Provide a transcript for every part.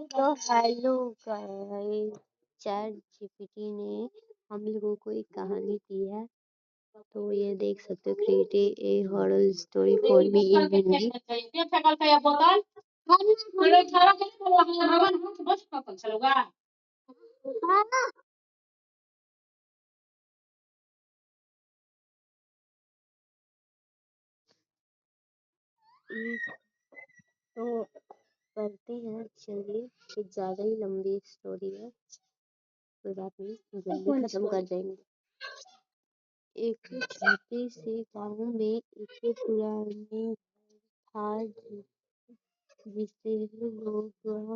तो hello guys, chat GPT ने हम लोगों को एक कहानी दी है। तो ये देख सकते हो, create a horror story for me in Hindi. तो करते हैं, चलिए। कुछ ज्यादा ही लंबी स्टोरी है, कोई बात नहीं, जल्दी खत्म कर देंगे। एक छोटे से गांव में एक पुरानी था जिसे लोग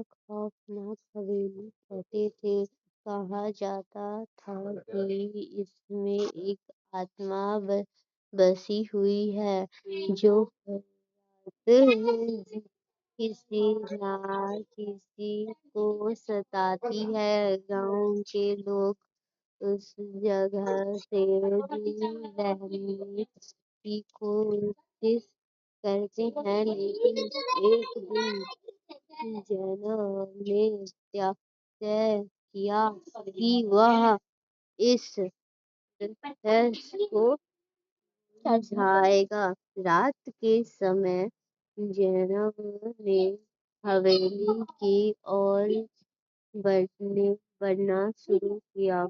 खौफनाक हवेली कहते थे। कहा जाता था कि इसमें एक आत्मा बसी हुई है जो किसी ना किसी को सताती है। गांव के लोग उस जगह से दूर रहने की कोशिश करते हैं, लेकिन एक दिन जैनब ने तय किया कि वह इस रहस्य को सुलझाएगा। रात के समय जैनब ने हवेली की ओर बढ़ना शुरू किया।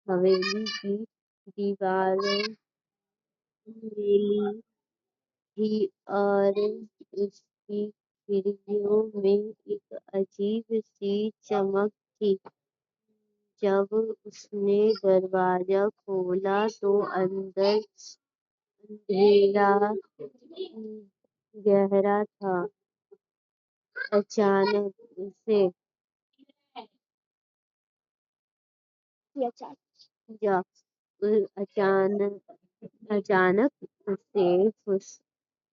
हवेली की दीवारें नीली थी और उसकी खिड़कियों में एक अजीब सी चमक थी। जब उसने दरवाजा खोला तो अंदर अंधेरा गहरा था। अचानक उसे या अचानक अचानक उसे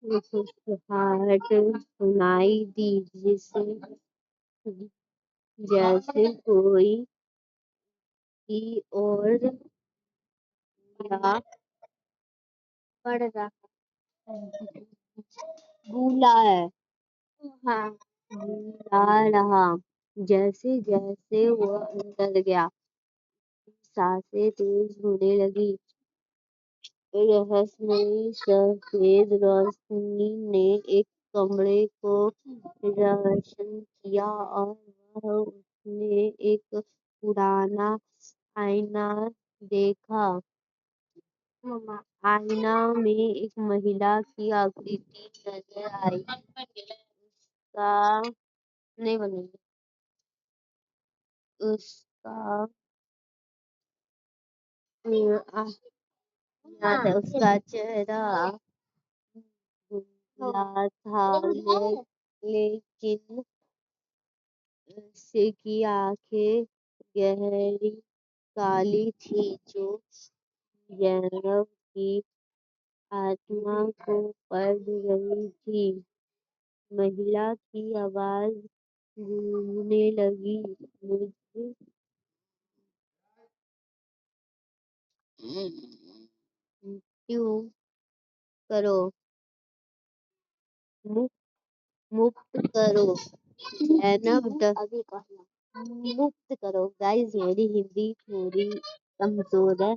फुसफुसाहट सुनाई दी, जिसे जैसे कोई की ओर या पड़ रहा बुला है। हाँ, बुला रहा। जैसे जैसे वो अंदर गया, सांसें तेज होने लगी। रहस्यमयी सफेद रोशनी ने एक कमरे को रोशन किया और वह उसने एक पुराना आईना देखा। आईना में एक महिला की आकृति नजर आई। उसका नहीं बनेगी। उसका उसका चेहरा धुंधला था, लेकिन से की आंखें गहरी काली थी, जो जैनब की आत्मा को पढ़ रही थी। महिला की आवाज गूंजने लगी, मुझे क्यों करो, मुक्त करो। जैनब मुक्त करो। गाइस, मेरी हिंदी थोड़ी कमजोर है,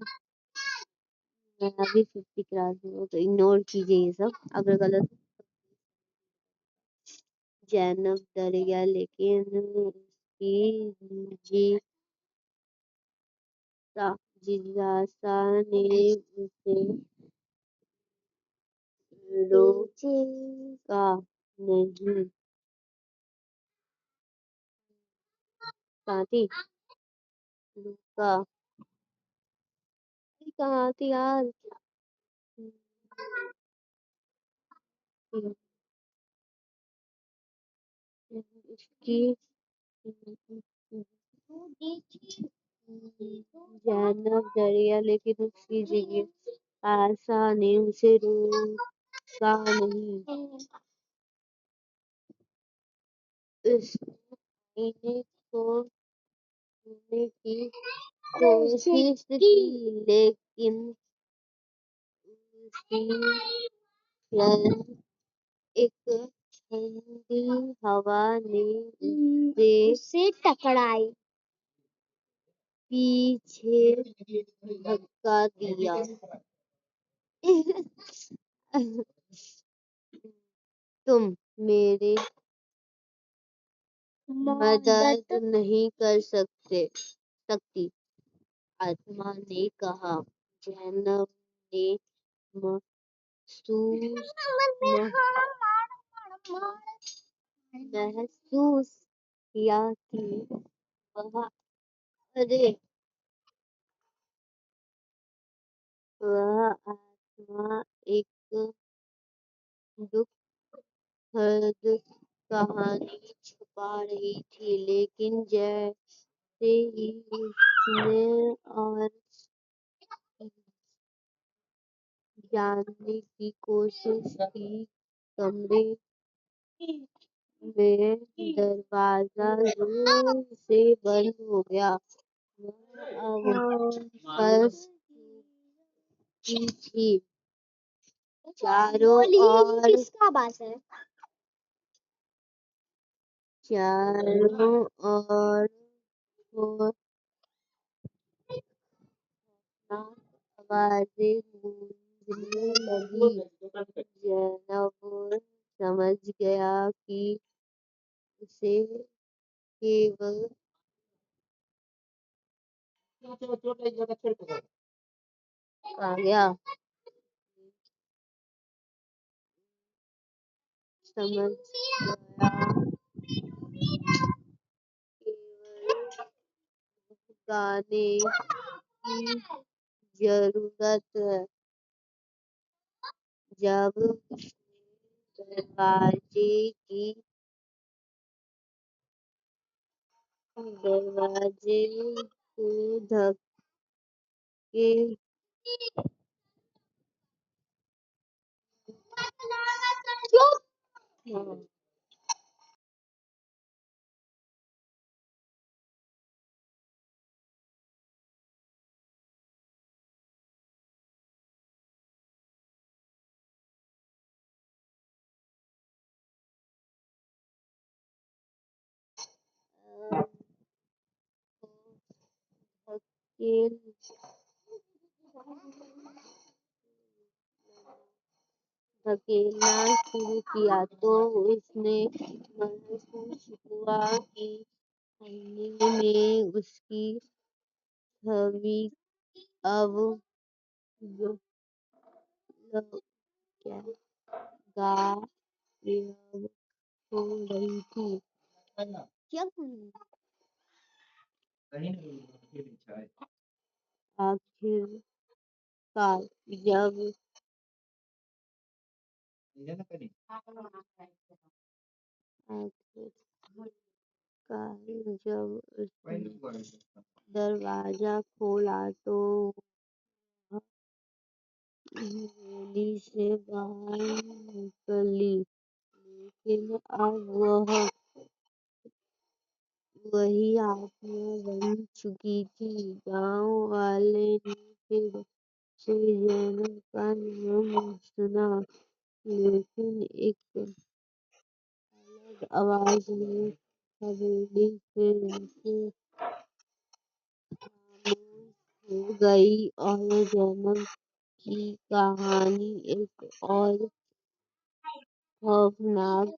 मैं अभी 50 क्लास में हूँ, तो इग्नोर कीजिए ये सब अगर गलत। जैनब डर गया, लेकिन उसकी जिज्ञासा ने उसे रोका नहीं। कहाँ थी? रुका। कहाँ थी यार? उसकी जैनब डर गया, लेकिन उसकी जिज्ञासा ने उसे रोका नहीं। उस आईने को छूने की कोशिश की, लेकिन उसकी लहर एक ठंडी हवा ने उसे टकराई, पीछे धक्का दिया। तुम मेरी मदद नहीं कर सकती, आत्मा ने कहा। जैनब ने महसूस महसूस किया कि वह अरे वह आत्मा एक दुखद कहानी छुपा रही थी, लेकिन जैसे ही उसने और जानने की कोशिश की, कमरे में दरवाजा जोर से बंद हो गया। वह अब फंस चुकी थी। चारों ओर किसका आवाज है? चारों ओर आवाजें गूंजने लगी। जैनब समझ गया कि उसे केवल आ गया समझ गया केवल गाने की जरूरत है। जब उसने दरवाजे को धक्के हाँ, धक्के धकेलना शुरू किया तो उसने महसूस हुआ कि आईने में उसकी छवि अब ग- ग- क्या गायब हो रही थी। क्या आखिरकार जब उसने दरवाजा खोला तो वह हवेली से बाहर निकली, लेकिन अब वह वही आत्मा बन चुकी थी। गांव वाले ने फिर से जैनब का नाम सुना, लेकिन एक अलग आवाज ने हवेली फिर से खामोश हो गई और जैनब की कहानी एक और खौफनाक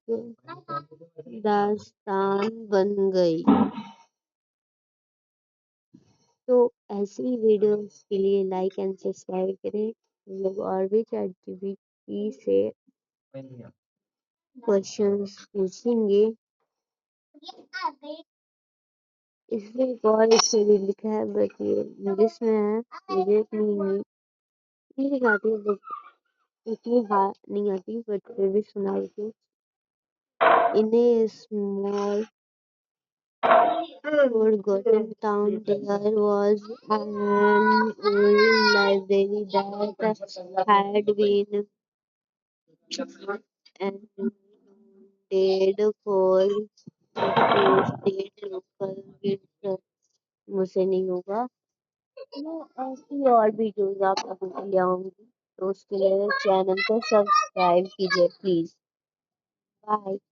दास्तान बन गई। तो ऐसी ही वीडियोस के लिए लाइक एंड सब्सक्राइब करें। हम लोग और भी ChatGPT से क्वेश्चंस पूछेंगे। इसमें एक और स्टोरी लिखा है, बट ये इंग्लिश में है, मुझे इतनी इंग्लिश आती है, बट इतनी नहीं आती, बट फिर भी सुना देती हूँ। In a small forgotten town, there was an old library that had been abandoned for postage local kids। मुझसे नहीं होगा। मैं ऐसी और वीडियोस आप लोगों के लिए आऊंगी, तो उसके लिए चैनल को सब्सक्राइब कीजिए प्लीज। बाय।